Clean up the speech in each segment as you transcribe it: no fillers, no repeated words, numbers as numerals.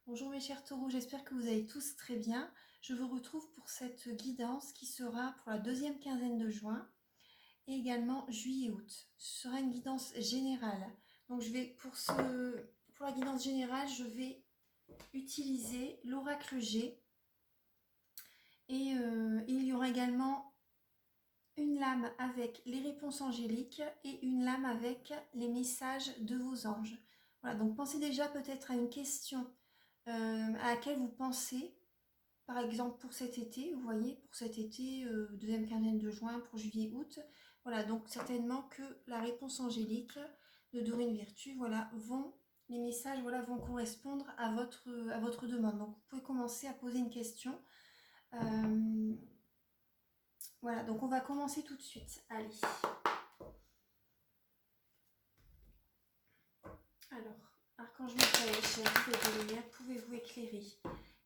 Bonjour mes chers taureaux, j'espère que vous allez tous très bien. Je vous retrouve pour cette guidance qui sera pour la deuxième quinzaine de juin et également juillet-août. Ce sera une guidance générale. Donc pour la guidance générale, je vais utiliser l'oracle G et il y aura également une lame avec les réponses angéliques et une lame avec les messages de vos anges. Voilà, donc pensez déjà peut-être à une question à laquelle vous pensez. Par exemple, pour cet été, vous voyez, pour cet été, deuxième quinzaine de juin, pour juillet-août, voilà, donc certainement que la réponse angélique de Dorine Virtue, voilà, les messages, voilà, vont correspondre à votre demande. Donc, vous pouvez commencer à poser une question. Voilà, donc on va commencer tout de suite. Allez. Alors, Archange Michael, chef de lumière, pouvez-vous éclairer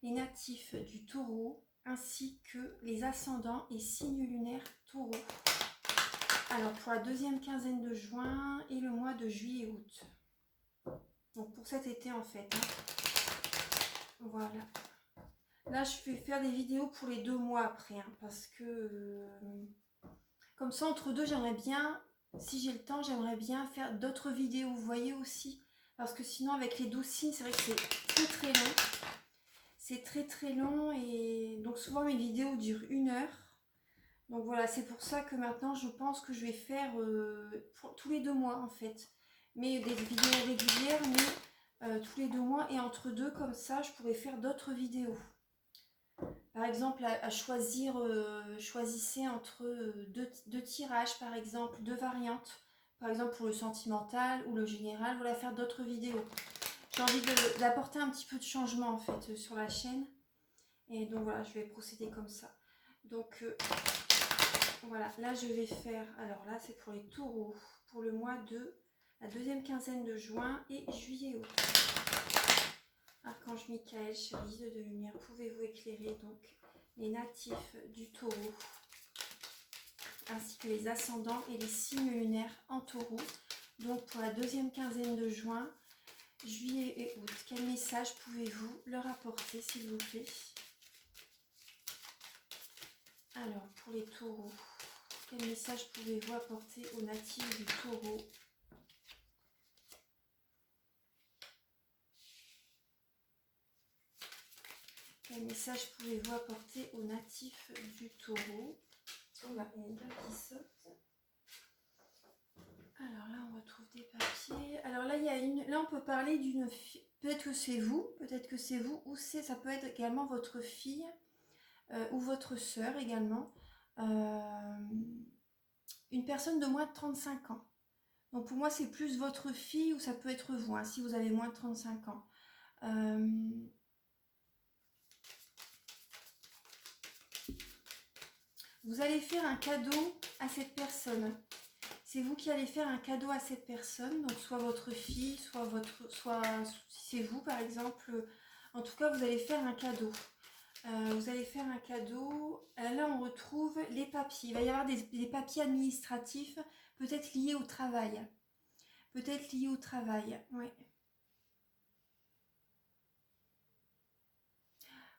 les natifs du taureau ainsi que les ascendants et signes lunaires taureau? Alors, pour la deuxième quinzaine de juin et le mois de juillet-août. Donc, pour cet été, en fait. Voilà. Là, je vais faire des vidéos pour les 2 mois après. Parce que, comme ça, entre deux, j'aimerais bien, si j'ai le temps, j'aimerais bien faire d'autres vidéos. Vous voyez aussi. Parce que sinon, avec les 12 signes, c'est vrai que c'est très très long. C'est très très long. Et donc, souvent, mes vidéos durent 1 heure. Donc voilà, c'est pour ça que maintenant je pense que je vais faire tous les 2 mois en fait. Mais des vidéos régulières, mais tous les 2 mois et entre deux, comme ça je pourrais faire d'autres vidéos. Par exemple, à choisir, choisissez entre deux tirages par exemple, 2 variantes. Par exemple pour le sentimental ou le général, voilà, faire d'autres vidéos. J'ai envie d'apporter un petit peu de changement en fait sur la chaîne. Et donc voilà, je vais procéder comme ça. Donc voilà, là je vais faire, alors là c'est pour les taureaux, pour le mois de la deuxième quinzaine de juin et juillet-août. Archange Michael, chéri de lumière, pouvez-vous éclairer donc les natifs du taureau, ainsi que les ascendants et les signes lunaires en taureau, donc pour la deuxième quinzaine de juin, juillet et août. Quel message pouvez-vous leur apporter s'il vous plaît? Alors, pour les taureaux, quel message pouvez-vous apporter aux natifs du taureau? Quel message pouvez-vous apporter aux natifs du taureau? Oh là, il y a une balle qui saute. Alors là, on retrouve des papiers. Alors là, là on peut parler d'une fille. Peut-être que c'est vous, ou ça peut être également votre fille ou votre sœur également. Une personne de moins de 35 ans. Donc pour moi, c'est plus votre fille ou ça peut être vous, hein, si vous avez moins de 35 ans. Vous allez faire un cadeau à cette personne. C'est vous qui allez faire un cadeau à cette personne, donc soit votre fille, soit si c'est vous par exemple. En tout cas, vous allez faire un cadeau. Vous allez faire un cadeau. Là, on retrouve les papiers. Il va y avoir des papiers administratifs, peut-être liés au travail. Peut-être liés au travail, oui.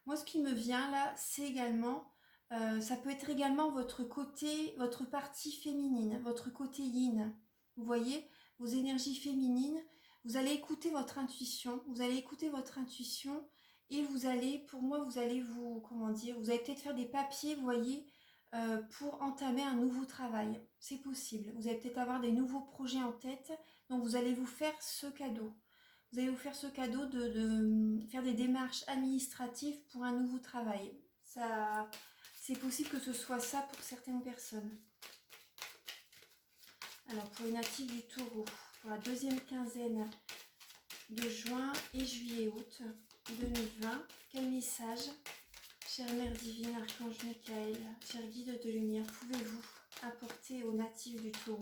Moi, ce qui me vient là, c'est également, ça peut être également votre côté, votre partie féminine, votre côté yin. Vous voyez, vos énergies féminines. Vous allez écouter votre intuition. Vous allez écouter votre intuition et vous allez, pour moi, vous allez comment dire, vous allez peut-être faire des papiers, vous voyez, pour entamer un nouveau travail. C'est possible. Vous allez peut-être avoir des nouveaux projets en tête. Donc, vous allez vous faire ce cadeau. Vous allez vous faire ce cadeau de faire des démarches administratives pour un nouveau travail. Ça, c'est possible que ce soit ça pour certaines personnes. Alors pour les natifs du taureau, pour la deuxième quinzaine de juin et juillet-août 2020, quel message, chère Mère Divine, Archange Michael, chère Guide de Lumière, pouvez-vous apporter aux natifs du taureau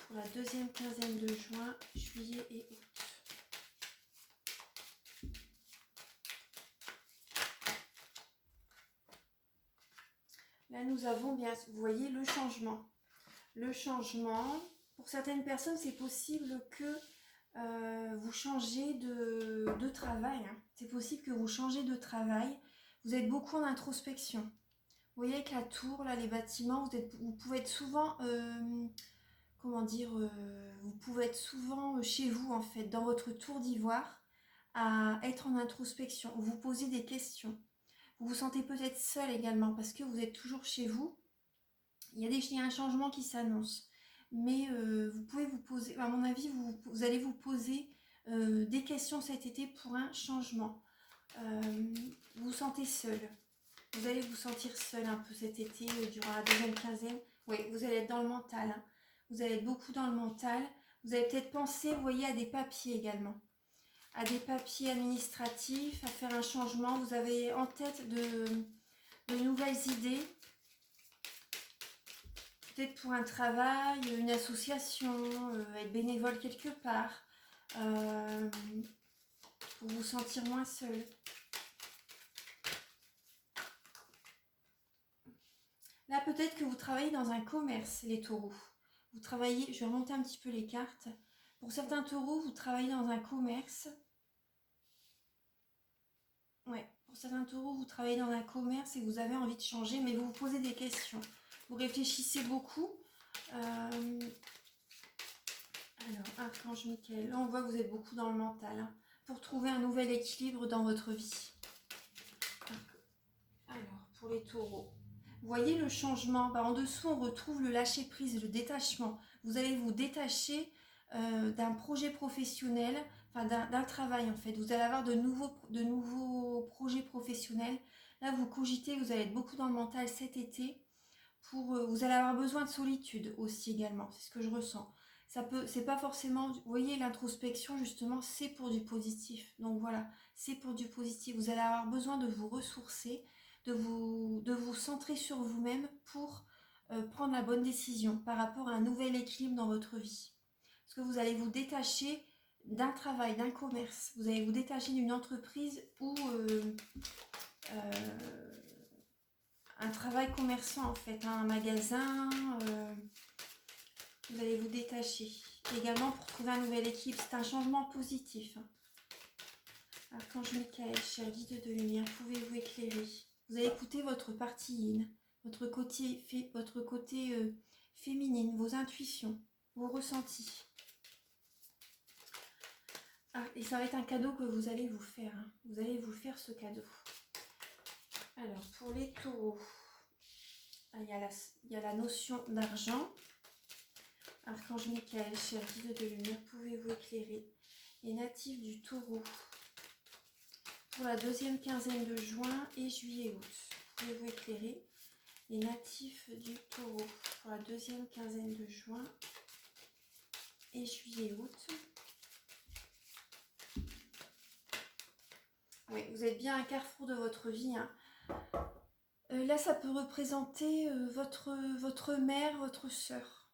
pour la deuxième quinzaine de juin, juillet et août? Là, nous avons bien, vous voyez, le changement. Le changement, pour certaines personnes, c'est possible que vous changez de travail. Hein. C'est possible que vous changez de travail. Vous êtes beaucoup en introspection. Vous voyez avec la tour, là, les bâtiments, vous pouvez être souvent, comment dire, vous pouvez être souvent chez vous, en fait, dans votre tour d'ivoire, à être en introspection. Vous posez des questions. Vous vous sentez peut-être seul également, parce que vous êtes toujours chez vous. Il y a un changement qui s'annonce. Mais vous pouvez vous poser, à mon avis, vous allez vous poser des questions cet été pour un changement. Vous vous sentez seul. Vous allez vous sentir seul un peu cet été, durant la deuxième quinzaine. Oui, vous allez être dans le mental. Hein. Vous allez être beaucoup dans le mental. Vous allez peut-être penser, vous voyez, à des papiers également. À des papiers administratifs, à faire un changement. Vous avez en tête de nouvelles idées. Peut-être pour un travail, une association, être bénévole quelque part. Pour vous sentir moins seul. Là, peut-être que vous travaillez dans un commerce, les taureaux. Vous travaillez, je vais remonter un petit peu les cartes. Pour certains taureaux, vous travaillez dans un commerce. Ouais, pour certains taureaux, vous travaillez dans un commerce et vous avez envie de changer, mais vous vous posez des questions. Vous réfléchissez beaucoup. Alors, Archange Michael, là on voit que vous êtes beaucoup dans le mental. Hein, pour trouver un nouvel équilibre dans votre vie. Alors, pour les taureaux. Vous voyez le changement, en dessous on retrouve le lâcher prise, le détachement. Vous allez vous détacher d'un projet professionnel, enfin d'un travail en fait. Vous allez avoir de nouveaux projets professionnels. Là vous cogitez, vous allez être beaucoup dans le mental cet été. Vous allez avoir besoin de solitude aussi également, c'est ce que je ressens. C'est pas forcément, vous voyez l'introspection justement, c'est pour du positif. Donc voilà, c'est pour du positif. Vous allez avoir besoin de vous ressourcer, de vous centrer sur vous-même pour prendre la bonne décision par rapport à un nouvel équilibre dans votre vie. Parce que vous allez vous détacher d'un travail, d'un commerce, vous allez vous détacher d'une entreprise ou un travail commerçant en fait, un magasin, vous allez vous détacher. Également pour trouver un nouvel équilibre, c'est un changement positif. Archange Michael, cher guide de lumière, pouvez-vous éclairer? Vous allez écouter votre partie yin, votre côté féminine, vos intuitions, vos ressentis. Ah, et ça va être un cadeau que vous allez vous faire. Hein. Vous allez vous faire ce cadeau. Alors, pour les taureaux, il y a la notion d'argent. Archange Michael, cher guide de lumière, pouvez-vous éclairer les natifs du taureau pour la deuxième quinzaine de juin et juillet-août? Pouvez-vous éclairer les natifs du taureau pour la deuxième quinzaine de juin et juillet-août? Oui, vous êtes bien à un carrefour de votre vie. Hein. Là, ça peut représenter votre mère, votre sœur.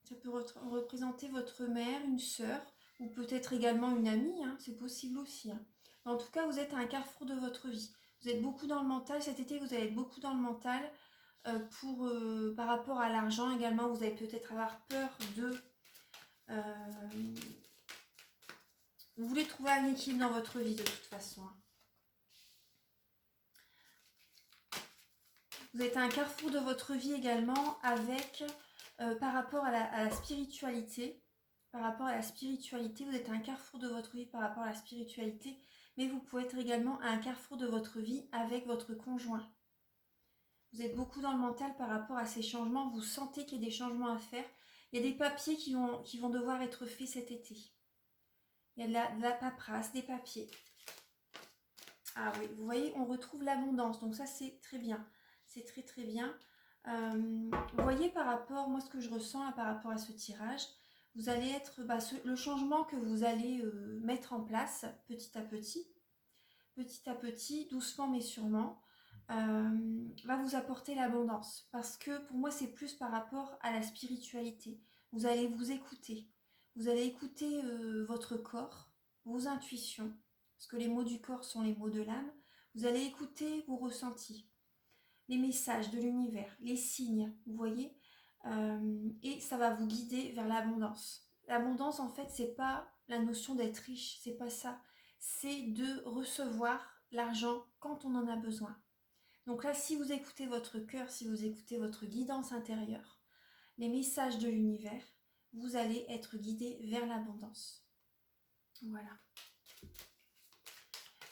Ça peut représenter votre mère, une sœur, ou peut-être également une amie, hein, c'est possible aussi. Hein. En tout cas, vous êtes à un carrefour de votre vie. Vous êtes beaucoup dans le mental. Cet été, vous allez être beaucoup dans le mental par rapport à l'argent également. Vous allez peut-être avoir peur de... vous voulez trouver un équilibre dans votre vie de toute façon. Hein. Vous êtes à un carrefour de votre vie également avec... par rapport à la spiritualité, vous êtes à un carrefour de votre vie par rapport à la spiritualité, mais vous pouvez être également à un carrefour de votre vie avec votre conjoint. Vous êtes beaucoup dans le mental par rapport à ces changements, vous sentez qu'il y a des changements à faire. Il y a des papiers qui vont devoir être faits cet été. Il y a de la paperasse, des papiers. Ah oui, vous voyez, on retrouve l'abondance, donc ça c'est très bien. C'est très très bien. Vous voyez par rapport, moi ce que je ressens là, par rapport à ce tirage, vous allez être, le changement que vous allez mettre en place petit à petit, doucement mais sûrement, va vous apporter l'abondance. Parce que pour moi c'est plus par rapport à la spiritualité. Vous allez vous écouter votre corps, vos intuitions, parce que les mots du corps sont les mots de l'âme. Vous allez écouter vos ressentis, les messages de l'univers, les signes, vous voyez, et ça va vous guider vers l'abondance. L'abondance, en fait, c'est pas la notion d'être riche, c'est pas ça. C'est de recevoir l'argent quand on en a besoin. Donc là, si vous écoutez votre cœur, si vous écoutez votre guidance intérieure, les messages de l'univers, vous allez être guidé vers l'abondance. Voilà.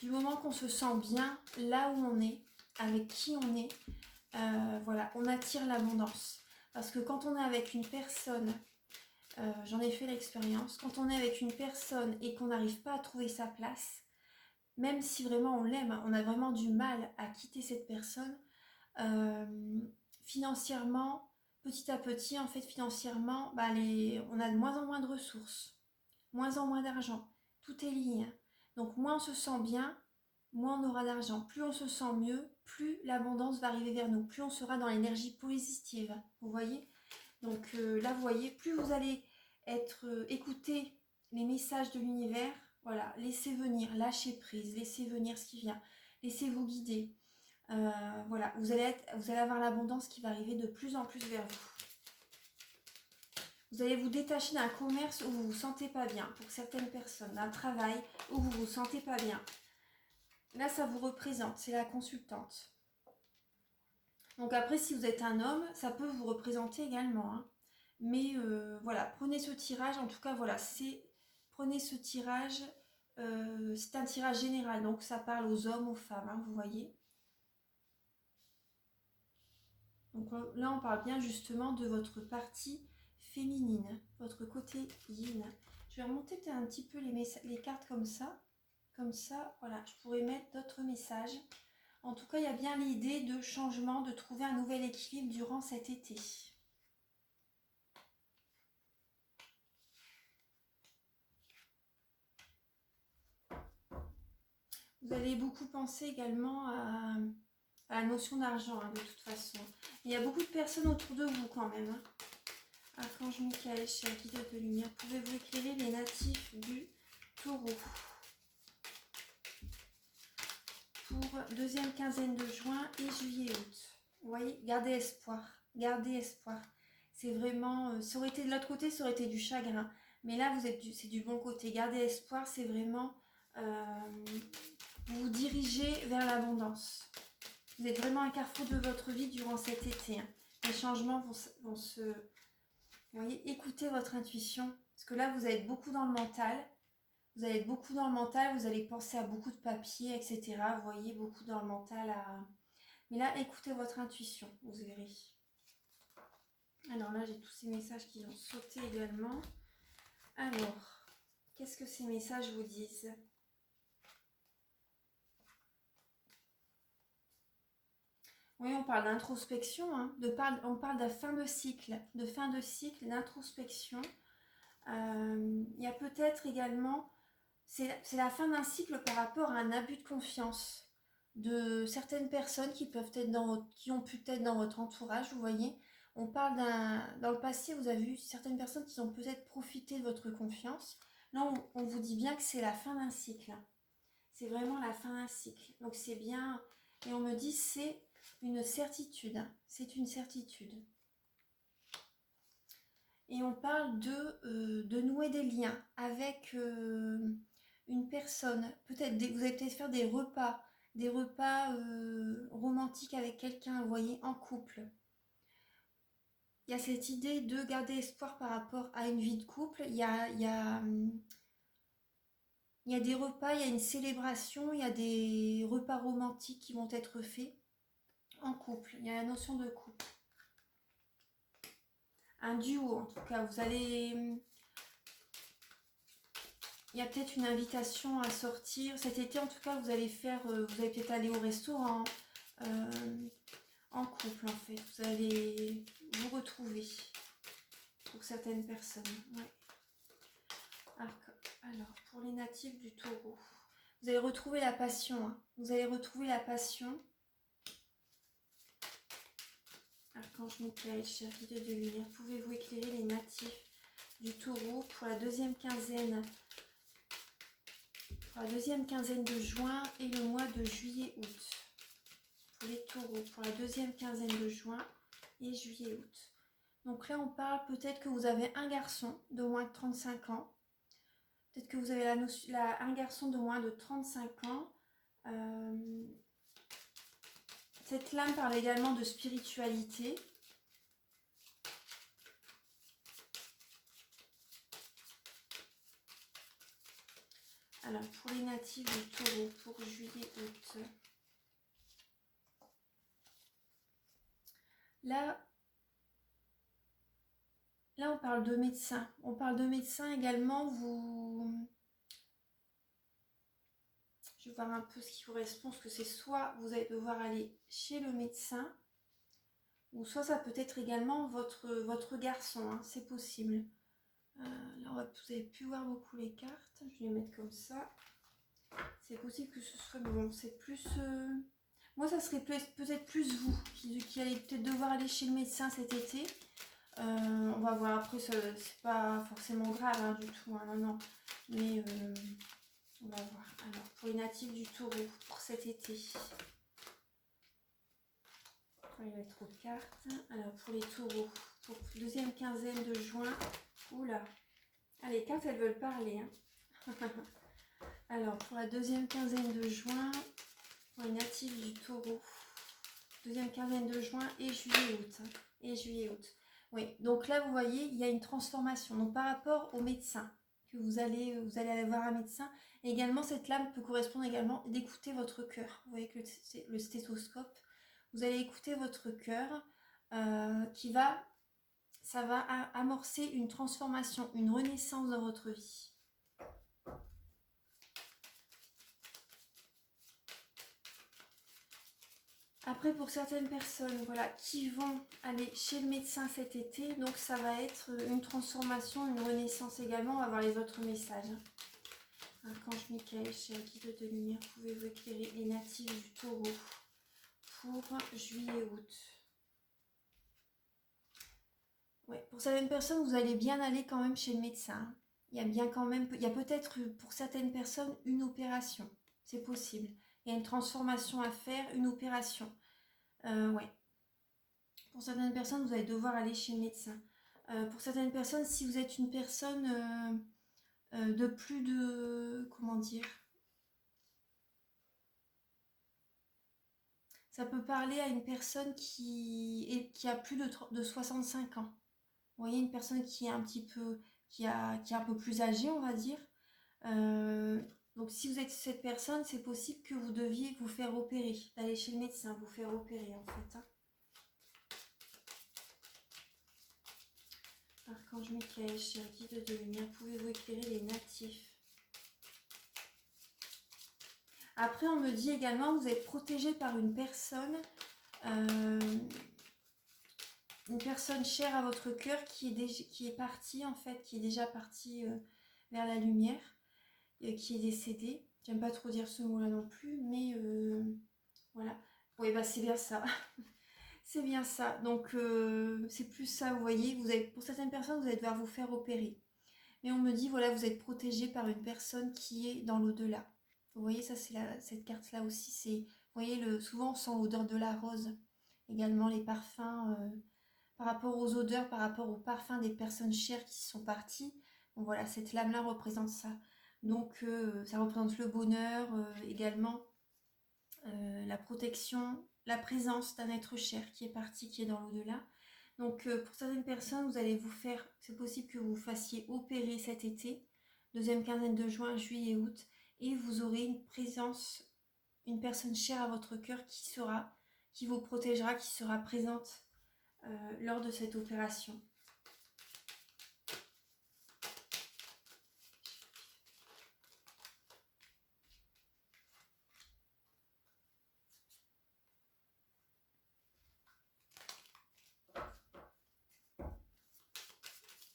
Du moment qu'on se sent bien là où on est, avec qui on est, voilà, on attire l'abondance. Parce que quand on est avec une personne, j'en ai fait l'expérience, quand on est avec une personne et qu'on n'arrive pas à trouver sa place, même si vraiment on l'aime, on a vraiment du mal à quitter cette personne, financièrement, petit à petit, en fait, financièrement, on a de moins en moins de ressources, moins en moins d'argent. Tout est lié. Donc, moins on se sent bien, moins on aura d'argent. Plus on se sent mieux, plus l'abondance va arriver vers nous. Plus on sera dans l'énergie positive. Vous voyez? Donc là, vous voyez, plus vous allez écouter les messages de l'univers, voilà, laissez venir, lâchez prise, laissez venir ce qui vient, laissez-vous guider. Voilà, vous allez avoir l'abondance qui va arriver de plus en plus vers vous. Vous allez vous détacher d'un commerce où vous ne vous sentez pas bien, pour certaines personnes, d'un travail où vous ne vous sentez pas bien. Là, ça vous représente, c'est la consultante. Donc après, si vous êtes un homme, ça peut vous représenter également. Hein. Mais voilà, prenez ce tirage, en tout cas, voilà, prenez ce tirage, c'est un tirage général, donc ça parle aux hommes, aux femmes, hein, vous voyez. Donc là, on parle bien justement de votre partie féminine, votre côté yin. Je vais remonter peut-être un petit peu les cartes comme ça. Comme ça, voilà, je pourrais mettre d'autres messages. En tout cas, il y a bien l'idée de changement, de trouver un nouvel équilibre durant cet été. Vous allez beaucoup penser également à la notion d'argent, hein, de toute façon. Il y a beaucoup de personnes autour de vous quand même. Hein. Archange Michael, cher guide de lumière, pouvez-vous éclairer les natifs du Taureau pour deuxième quinzaine de juin et juillet-août. Vous voyez, gardez espoir, gardez espoir. C'est vraiment, ça aurait été de l'autre côté, ça aurait été du chagrin. Mais là, c'est du bon côté. Gardez espoir, c'est vraiment vous dirigez vers l'abondance. Vous êtes vraiment un carrefour de votre vie durant cet été. Hein. Les changements vont se... Vous voyez, écoutez votre intuition. Parce que là, vous allez être beaucoup dans le mental. Vous allez être beaucoup dans le mental, vous allez penser à beaucoup de papiers, etc. Vous voyez, beaucoup dans le mental. Mais là, écoutez votre intuition, vous verrez. Alors là, j'ai tous ces messages qui ont sauté également. Alors, qu'est-ce que ces messages vous disent ? Oui, on parle d'introspection, hein, on parle de fin de cycle, d'introspection. Il y a peut-être également, c'est la fin d'un cycle par rapport à un abus de confiance de certaines personnes qui ont pu être dans votre entourage, vous voyez. On parle dans le passé, vous avez vu certaines personnes qui ont peut-être profité de votre confiance. Là, on vous dit bien que c'est la fin d'un cycle. C'est vraiment la fin d'un cycle. Donc c'est bien, et on me dit c'est une certitude. C'est une certitude. Et on parle de nouer des liens avec une personne. Peut-être vous allez peut-être faire des repas romantiques avec quelqu'un, vous voyez, en couple. Il y a cette idée de garder espoir par rapport à une vie de couple. Il y a des repas, il y a une célébration, il y a des repas romantiques qui vont être faits en couple. Il y a la notion de couple. Un duo, en tout cas. Il y a peut-être une invitation à sortir. Cet été, en tout cas, vous allez peut-être aller au restaurant en couple, en fait. Vous allez vous retrouver pour certaines personnes. Ouais. Alors, pour les natifs du Taureau, vous allez retrouver la passion. Hein. Vous allez retrouver la passion. Archange Michael, cher guide de lumière, pouvez-vous éclairer les natifs du Taureau pour la deuxième quinzaine de juin et le mois de juillet-août. Pour les taureaux, pour la deuxième quinzaine de juin et juillet-août. Donc là, on parle peut-être que vous avez un garçon de moins de 35 ans. Peut-être que vous avez un garçon de moins de 35 ans. Cette lame parle également de spiritualité. Alors, pour les natifs du Taureau, pour juillet-août. Là, on parle de médecin. On parle de médecin également. Je vais voir un peu ce qui correspond, parce que c'est soit vous allez devoir aller chez le médecin, ou soit ça peut être également votre garçon, hein, c'est possible. Là, vous avez pu voir beaucoup les cartes. Je vais les mettre comme ça. C'est possible que ce soit... Bon, c'est plus... Moi, ça serait peut-être plus vous qui allez peut-être devoir aller chez le médecin cet été. On va voir après, c'est pas forcément grave hein, du tout. Hein, non. Mais on va voir. Alors, pour les natifs du Taureau, pour cet été. Il va être aux cartes. Alors, pour les Taureaux, pour deuxième quinzaine de juin. Oula. Ah, les cartes, elles veulent parler. Hein. Alors, pour la deuxième quinzaine de juin, pour les natifs du Taureau, deuxième quinzaine de juin et juillet-août. Et juillet-août. Oui, donc là, vous voyez, il y a une transformation. Donc, par rapport au médecin, que vous allez aller voir un médecin, et également, cette lame peut correspondre également d'écouter votre cœur. Vous voyez que le stéthoscope, vous allez écouter votre cœur ça va amorcer une transformation, une renaissance dans votre vie. Après, pour certaines personnes voilà, qui vont aller chez le médecin cet été, donc ça va être une transformation, une renaissance également. On va voir les autres messages. Archange Michael, cher guide de lumière, pouvez-vous éclairer les natifs du Taureau pour juillet-août? Ouais, pour certaines personnes, vous allez bien aller quand même chez le médecin. Il y a bien quand même, il y a peut-être pour certaines personnes une opération. C'est possible. Il y a une transformation à faire, une opération. Ouais. Pour certaines personnes, vous allez devoir aller chez le médecin. Pour certaines personnes, si vous êtes une personne de plus de... Comment dire? Ça peut parler à une personne qui a plus de 65 ans. Vous voyez, une personne qui est un petit peu... qui est un peu plus âgée, on va dire. Donc si vous êtes cette personne, c'est possible que vous deviez vous faire opérer, d'aller chez le médecin, vous faire opérer en fait. Hein. Archange Michael, cher guide de lumière, pouvez-vous éclairer les natifs? Après, on me dit également, vous êtes protégé par une personne chère à votre cœur qui est partie en fait, qui est déjà partie vers la lumière, qui est décédée. J'aime pas trop dire ce mot-là non plus, mais voilà. Oui, bah c'est bien ça. C'est bien ça. Donc, c'est plus ça, vous voyez. Pour certaines personnes, vous allez devoir vous faire opérer. Mais on me dit, voilà, vous êtes protégé par une personne qui est dans l'au-delà. Vous voyez, ça, cette carte-là aussi. Vous voyez, souvent, on sent l'odeur de la rose. Également, les parfums, par rapport aux odeurs, par rapport aux parfums des personnes chères qui sont parties. Donc, voilà, cette lame-là représente ça. Donc, ça représente le bonheur, également la protection, la présence d'un être cher qui est parti, qui est dans l'au-delà. Donc pour certaines personnes, c'est possible que vous fassiez opérer cet été, deuxième quinzaine de juin, juillet, août, et vous aurez une présence, une personne chère à votre cœur qui vous protégera, qui sera présente lors de cette opération.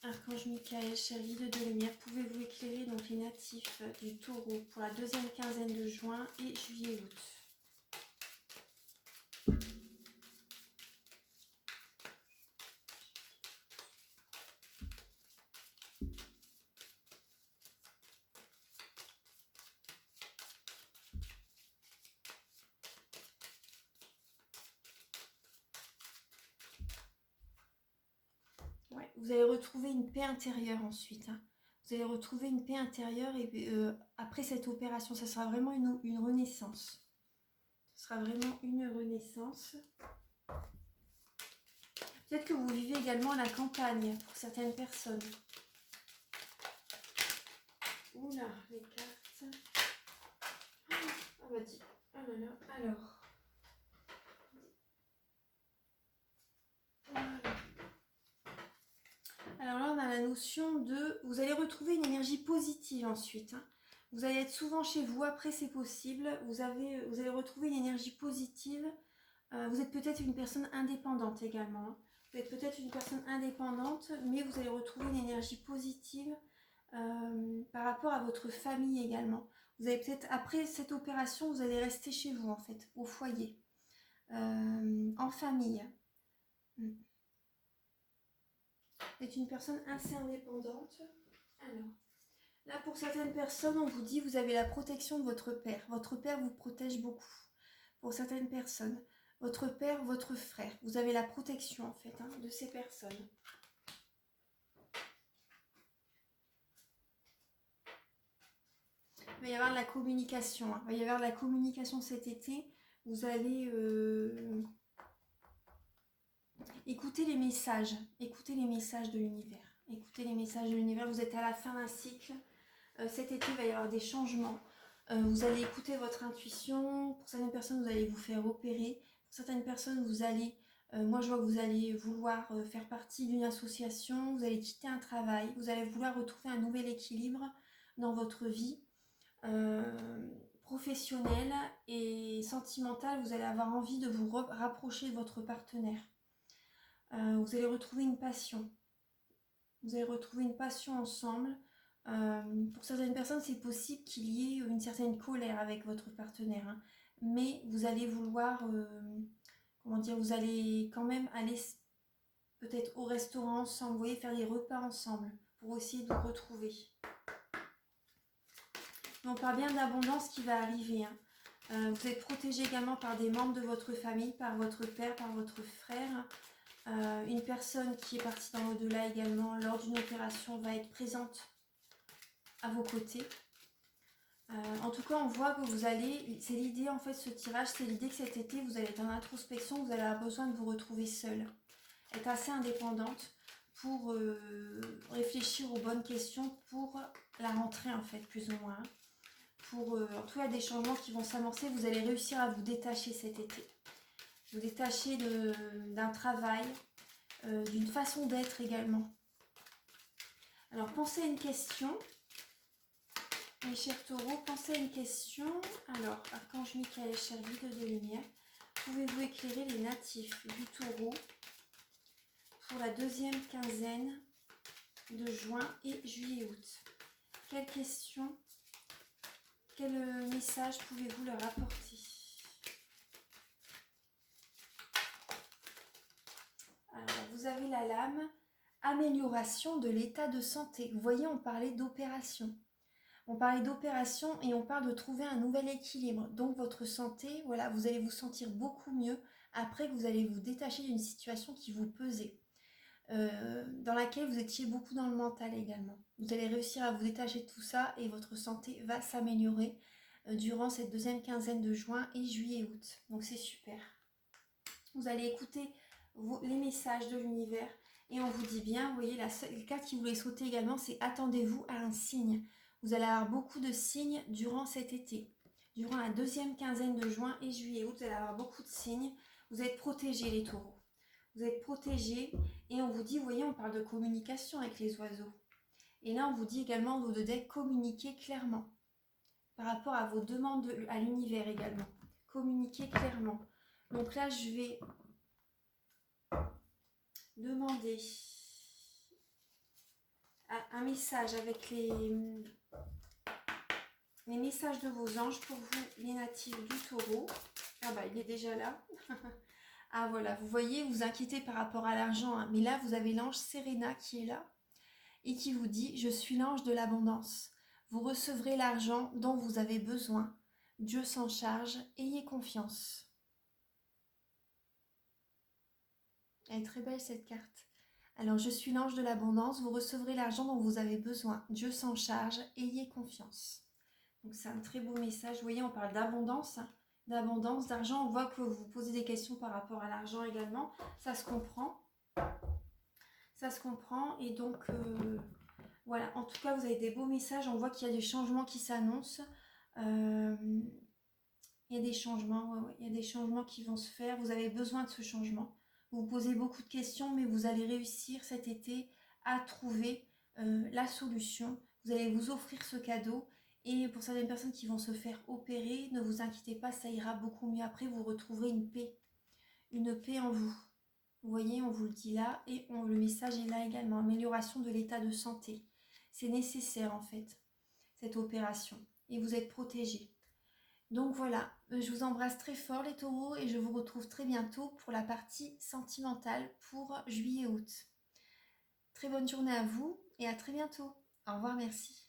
Archange Michael, cher guide de lumière, pouvez-vous éclairer donc les natifs du Taureau pour la deuxième quinzaine de juin et juillet-août? Ouais, vous allez retrouver une paix intérieure ensuite. Hein. Vous allez retrouver une paix intérieure et après cette opération, ça sera vraiment une renaissance. Ce sera vraiment une renaissance. Peut-être que vous vivez également à la campagne pour certaines personnes. Oula, les cartes. Ah bah dis. Ah là là, alors. Alors là, on a la notion de... Vous allez retrouver une énergie positive ensuite. Hein. Vous allez être souvent chez vous, après c'est possible. Vous allez retrouver une énergie positive. Vous êtes peut-être une personne indépendante également. Hein. Vous êtes peut-être une personne indépendante, mais vous allez retrouver une énergie positive par rapport à votre famille également. Vous allez peut-être, après cette opération, vous allez rester chez vous en fait, au foyer, en famille. Vous êtes une personne assez indépendante. Alors, là pour certaines personnes, on vous dit vous avez la protection de votre père. Votre père vous protège beaucoup. Pour certaines personnes, votre père, votre frère, vous avez la protection en fait hein, de ces personnes. Il va y avoir de la communication. Hein. Il va y avoir de la communication cet été. Vous allez écouter les messages. Écoutez les messages de l'univers. Écoutez les messages de l'univers. Vous êtes à la fin d'un cycle. Cet été, il va y avoir des changements. Vous allez écouter votre intuition. Pour certaines personnes, vous allez vous faire opérer. Pour certaines personnes, vous allez... moi, je vois que vous allez vouloir faire partie d'une association. Vous allez quitter un travail. Vous allez vouloir retrouver un nouvel équilibre dans votre vie. Professionnel et sentimental, vous allez avoir envie de vous rapprocher de votre partenaire. Vous allez retrouver une passion. Vous allez retrouver une passion ensemble. Pour certaines personnes, c'est possible qu'il y ait une certaine colère avec votre partenaire. Hein. Mais vous allez vouloir, comment dire, vous allez quand même aller peut-être au restaurant ensemble, vous voyez, faire des repas ensemble pour essayer de vous retrouver. On parle bien d'abondance qui va arriver. Hein. Vous êtes protégé également par des membres de votre famille, par votre père, par votre frère. Une personne qui est partie dans l'au-delà également lors d'une opération va être présente à vos côtés. En tout cas, on voit que vous allez... C'est l'idée en fait, ce tirage, c'est l'idée que cet été, vous allez être en introspection, vous allez avoir besoin de vous retrouver seule. Être assez indépendante pour réfléchir aux bonnes questions pour la rentrée en fait, plus ou moins. En tout cas des changements qui vont s'amorcer, vous allez réussir à vous détacher cet été. Vous détacher d'un travail, d'une façon d'être également. Alors pensez à une question, mes chers taureaux, pensez à une question. Alors, Archange Michael, cher guide de lumière, pouvez-vous éclairer les natifs du taureau pour la deuxième quinzaine de juin et juillet-août? Quelle question? Quel message pouvez-vous leur apporter? Alors, vous avez la lame amélioration de l'état de santé. Vous voyez, on parlait d'opération. On parlait d'opération et on parle de trouver un nouvel équilibre. Donc, votre santé, voilà, vous allez vous sentir beaucoup mieux après que vous allez vous détacher d'une situation qui vous pesait. Dans laquelle vous étiez beaucoup dans le mental également. Vous allez réussir à vous détacher de tout ça et votre santé va s'améliorer durant cette deuxième quinzaine de juin et juillet-août. Donc c'est super. Vous allez écouter les messages de l'univers et on vous dit bien, vous voyez, la seule carte qui voulait sauter également, c'est attendez-vous à un signe. Vous allez avoir beaucoup de signes durant cet été. Durant la deuxième quinzaine de juin et juillet-août, vous allez avoir beaucoup de signes. Vous êtes protégés les taureaux. Vous êtes protégés et on vous dit, vous voyez, on parle de communication avec les oiseaux. Et là, on vous dit également, vos deux decks, communiquez clairement par rapport à vos demandes à l'univers également. Communiquez clairement. Donc là, je vais demander un message avec les messages de vos anges pour vous, les natifs du taureau. Ah bah, il est déjà là. Ah voilà, vous voyez, vous inquiétez par rapport à l'argent, hein, mais là, vous avez l'ange Serena qui est là et qui vous dit « Je suis l'ange de l'abondance. Vous recevrez l'argent dont vous avez besoin. Dieu s'en charge, ayez confiance. » Elle est très belle cette carte. Alors, je suis l'ange de l'abondance, vous recevrez l'argent dont vous avez besoin. Dieu s'en charge, ayez confiance. Donc, c'est un très beau message. Vous voyez, on parle d'abondance, d'argent. On voit que vous vous posez des questions par rapport à l'argent également. Ça se comprend. Ça se comprend. Et donc, voilà. En tout cas, vous avez des beaux messages. On voit qu'il y a des changements qui s'annoncent. Il y a des changements, ouais, il y a des changements qui vont se faire. Vous avez besoin de ce changement. Vous vous posez beaucoup de questions, mais vous allez réussir cet été à trouver la solution. Vous allez vous offrir ce cadeau. Et pour certaines personnes qui vont se faire opérer, ne vous inquiétez pas, ça ira beaucoup mieux. Après, vous retrouverez une paix en vous. Vous voyez, on vous le dit là, et le message est là également. Amélioration de l'état de santé. C'est nécessaire en fait, cette opération. Et vous êtes protégés. Donc voilà, je vous embrasse très fort les taureaux et je vous retrouve très bientôt pour la partie sentimentale pour juillet-août. Très bonne journée à vous et à très bientôt. Au revoir, merci.